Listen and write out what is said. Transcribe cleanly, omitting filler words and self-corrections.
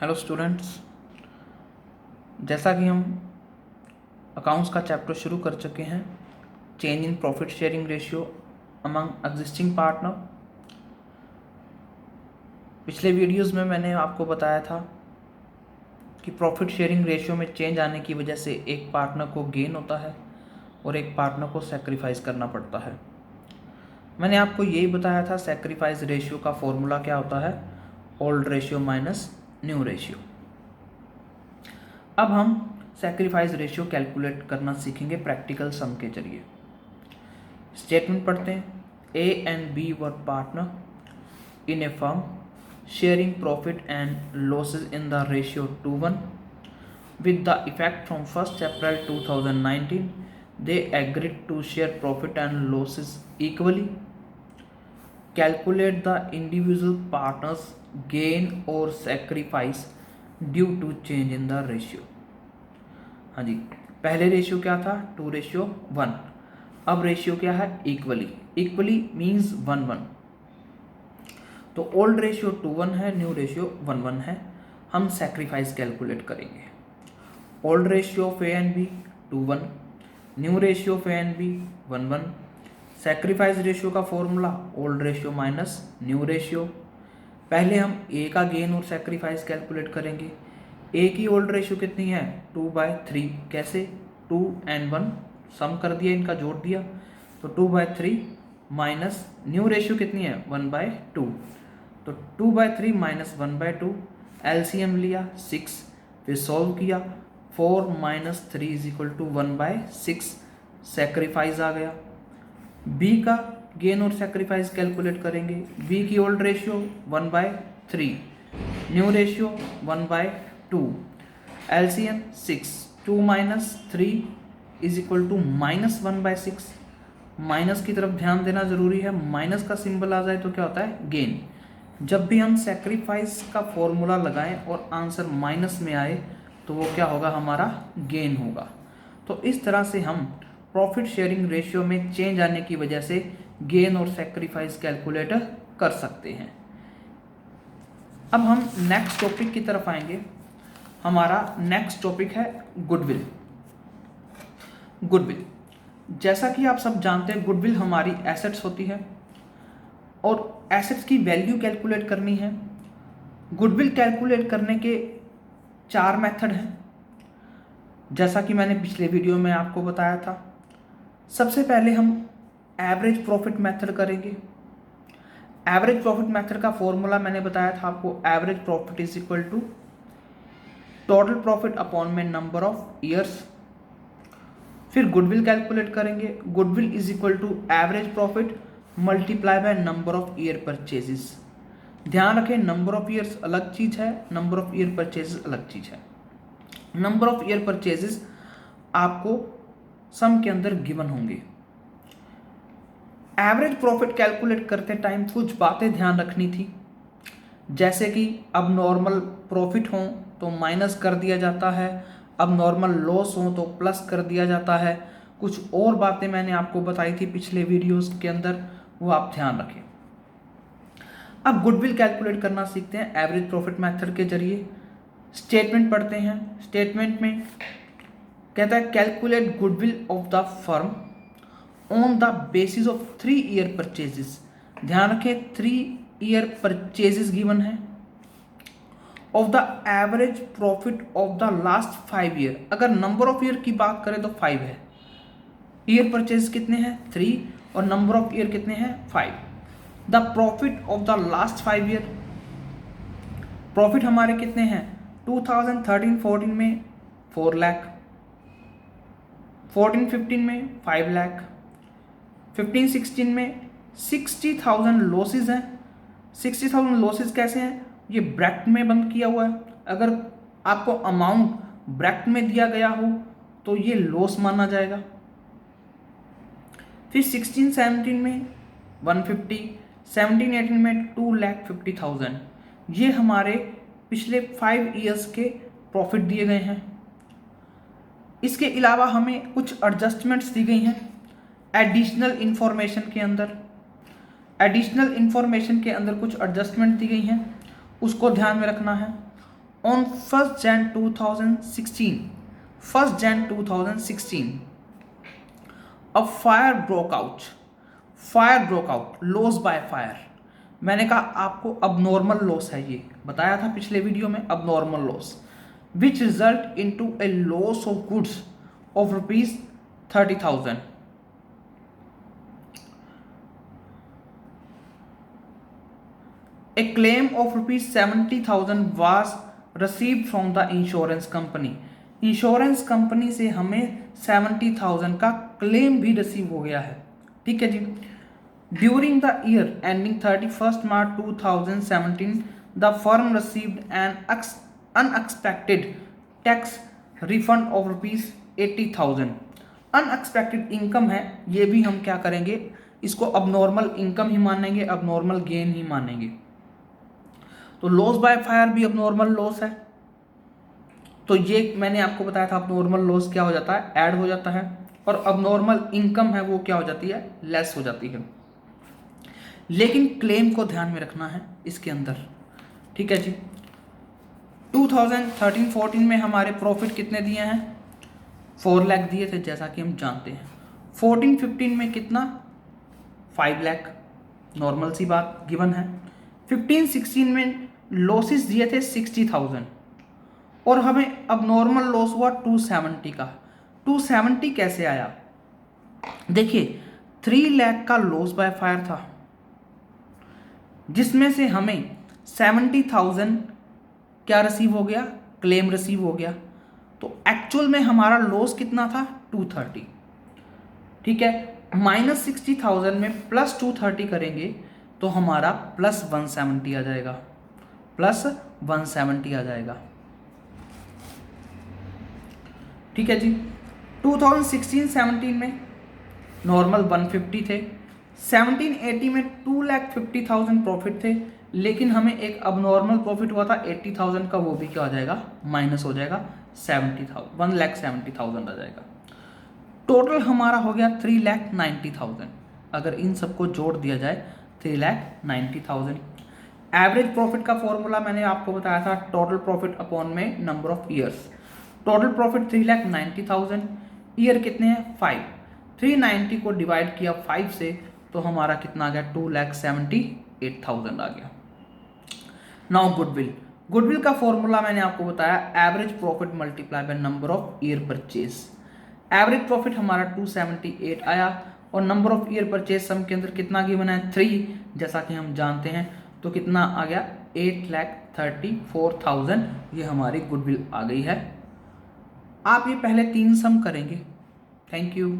Hello students, जैसा कि हम अकाउंट्स का चैप्टर शुरू कर चुके हैं, change in profit sharing ratio among existing partner. पिछले वीडियोस में मैंने आपको बताया था कि प्रॉफिट शेयरिंग रेशियो में चेंज आने की वजह से एक पार्टनर को गेन होता है और एक पार्टनर को सेक्रीफाइस करना पड़ता है। मैंने आपको यही बताया था सेक्रीफाइस रेशियो का फॉर्मूला क्या होता है, old ratio minus new ratio. अब हम सैक्रिफाइस रेशियो कैलकुलेट करना सीखेंगे प्रैक्टिकल सम के जरिए। स्टेटमेंट पढ़ते हैं। A and B were partner in a firm sharing profit and losses in the ratio 2:1 with the effect from 1st April 2019 they agreed to share profit and losses equally. Calculate the individual partners gain or sacrifice due to change in the ratio. हाँ जी, पहले ratio क्या था 2:1, अब ratio क्या है equally. Equally means 1:1। तो old ratio 2:1 है, न्यू रेशियो 1:1 है। हम सैक्रिफाइस कैलकुलेट करेंगे। Old ratio of A and B 2:1, new ratio of A and B 1:1। Sacrifice ratio का formula old ratio minus new ratio. पहले हम ए का गेन और सैक्रिफाइस कैलकुलेट करेंगे। ए की ओल्ड रेशियो कितनी है 2/3। कैसे 2 and 1 सम कर दिया, इनका जोड़ दिया, तो 2/3 माइनस न्यू रेशियो कितनी है 1/2। तो 2/3 माइनस 1/2 एलसीएम लिया 6, फिर सॉल्व किया 4 - 3 = 1/6 सैक्रिफाइस आ गया। बी का गेन और सैक्रिफाइस कैलकुलेट करेंगे। बी की old ratio 1/3, new ratio 1/2, LCM 6, 2 - 3 = -1/6। Minus की तरफ ध्यान देना जरूरी है, माइनस का सिंबल आ जाए तो क्या होता है गेन। जब भी हम सैक्रिफाइस का फॉर्मूला लगाएं और आंसर माइनस में आए तो वो क्या होगा, हमारा गेन होगा। तो इस तरह से हम प्रॉफिट शेयरिंग रेशियो में चेंज आने की वजह से गेन और सैक्रिफाइस कैलकुलेट कर सकते हैं। अब हम नेक्स्ट टॉपिक की तरफ आएंगे। हमारा नेक्स्ट टॉपिक है गुडविल। गुडविल, जैसा कि आप सब जानते हैं, गुडविल हमारी एसेट्स होती है और एसेट्स की वैल्यू कैलकुलेट करनी है। गुडविल कैलकुलेट करने के 4 मेथड हैं, जैसा कि मैंने पिछले वीडियो में आपको बताया था। सबसे पहले हम एवरेज प्रॉफिट मेथड करेंगे। एवरेज प्रॉफिट मेथड का फॉर्मूला मैंने बताया था आपको, average profit is equal to total profit upon में नंबर ऑफ ईयर्स। फिर गुडविल कैलकुलेट करेंगे। Goodwill is equal to average profit multiply by number of year purchases. ध्यान रखें, नंबर ऑफ ईयर्स अलग चीज है, नंबर ऑफ ईयर परचेजेस अलग चीज है। नंबर ऑफ ईयर परचेजेस आपको सम के अंदर गिवन होंगे। एवरेज प्रॉफिट कैलकुलेट करते टाइम कुछ बातें ध्यान रखनी थी, जैसे कि अब नॉर्मल प्रॉफिट हो तो माइनस कर दिया जाता है, अब नॉर्मल लॉस हो तो प्लस कर दिया जाता है। कुछ और बातें मैंने आपको बताई थी पिछले वीडियोस के अंदर, वो आप ध्यान रखें। अब गुडविल कैलकुलेट करना सीखते हैं एवरेज प्रॉफिट मेथड के जरिए। स्टेटमेंट पढ़ते हैं। स्टेटमेंट में कहता है calculate goodwill of the firm on the basis of 3 year purchases. ध्यान रखें 3 ईयर परचेजेस गिवन है of the average profit of the last 5 year. अगर नंबर ऑफ ईयर की बात करें तो 5 है। ईयर परचेज कितने हैं 3 और नंबर ऑफ ईयर कितने हैं 5। The profit of the last 5 year, profit हमारे कितने हैं 2013-14 में 4 लाख, 14-15 में 5 लाख, 15-16 में 60,000 लॉसेज हैं। 60,000 लॉसेज कैसे हैं, ये ब्रैकेट में बंद किया हुआ है। अगर आपको अमाउंट ब्रैकेट में दिया गया हो तो ये लॉस माना जाएगा। फिर 16-17 में 150, 17-18 में 2,50,000। ये हमारे पिछले 5 ईयर्स के प्रॉफिट दिए गए हैं। इसके अलावा हमें कुछ एडजस्टमेंट्स दी गई हैं एडिशनल इंफॉर्मेशन के अंदर। एडिशनल इंफॉर्मेशन के अंदर कुछ एडजस्टमेंट दी गई हैं, उसको ध्यान में रखना है। On 1st Jan 2016, a fire broke out, loss by fire. मैंने कहा आपको abnormal loss है, ये बताया था पिछले वीडियो में, abnormal loss which result into a loss of goods of rupees 30,000. A claim of rupees 70,000 was received from the insurance company. Insurance company से हमें 70,000 का क्लेम भी रिसीव हो गया है, ठीक है जी. During the year ending 31st March 2017 the firm received an unexpected tax refund of rupees 80,000. Unexpected income है, ये भी हम क्या करेंगे, इसको अबनॉर्मल इनकम ही मानेंगे, अबनॉर्मल गेन ही मानेंगे. तो लॉस बाय फायर भी अबनॉर्मल लॉस है. तो ये मैंने आपको बताया था अबनॉर्मल लॉस क्या हो जाता है, ऐड हो जाता है, और अबनॉर्मल इनकम है वो क्या हो जाती है, लेस हो जाती है. लेकिन क्लेम को ध्यान में रखना है इसके अंदर, ठीक है जी. 2013-14 में हमारे प्रॉफिट कितने दिए हैं, 4 लाख दिए थे जैसा कि हम जानते हैं. 14-15 में कितना, 5 लाख, नॉर्मल सी बात गिवन है. 15-16 में लॉसेस दिए थे 60,000 और हमें अब नॉर्मल लॉस हुआ 270 का. 270 कैसे आया, देखिए 3 लाख का लॉस बाय फायर था जिसमें से हमें 70,000 क्या रिसीव हो गया, क्लेम रिसीव हो गया. तो एक्चुअल में हमारा लॉस कितना था, 230, ठीक है. माइनस 60,000 में प्लस 230 करेंगे तो हमारा प्लस 170 आ जाएगा, प्लस 170 आ जाएगा, ठीक है जी. 2016-17 में नॉर्मल 150 थे. 17-18 में 2,50,000 प्रॉफिट थे, लेकिन हमें एक अबनॉर्मल प्रॉफिट हुआ था 80,000 का, वो भी क्या हो जाएगा, माइनस हो जाएगा, 1,70,000 आ जाएगा. टोटल हमारा हो गया 3,90,000. अगर इन सबको जोड़ दिया जाए 3,90,000. एवरेज प्रॉफिट का फॉर्मूला मैंने आपको बताया था, टोटल प्रॉफिट अपॉन में number of years. Total profit 3,90,000, year कितने हैं 5. 390 को डिवाइड किया 5 से तो हमारा कितना आ गया, 2,78,000 आ गया. नाउ गुडविल का फॉर्मूला मैंने आपको बताया, average profit multiply by number of year purchase. Average profit हमारा 278 आया और number of year purchase sum के अंदर कितना गिवन है, 3, जैसा कि हम जानते हैं. तो कितना आ गया, 8,34,000 ये हमारी गुडविल आ गई है. आप ये पहले 3 सम करेंगे. Thank you.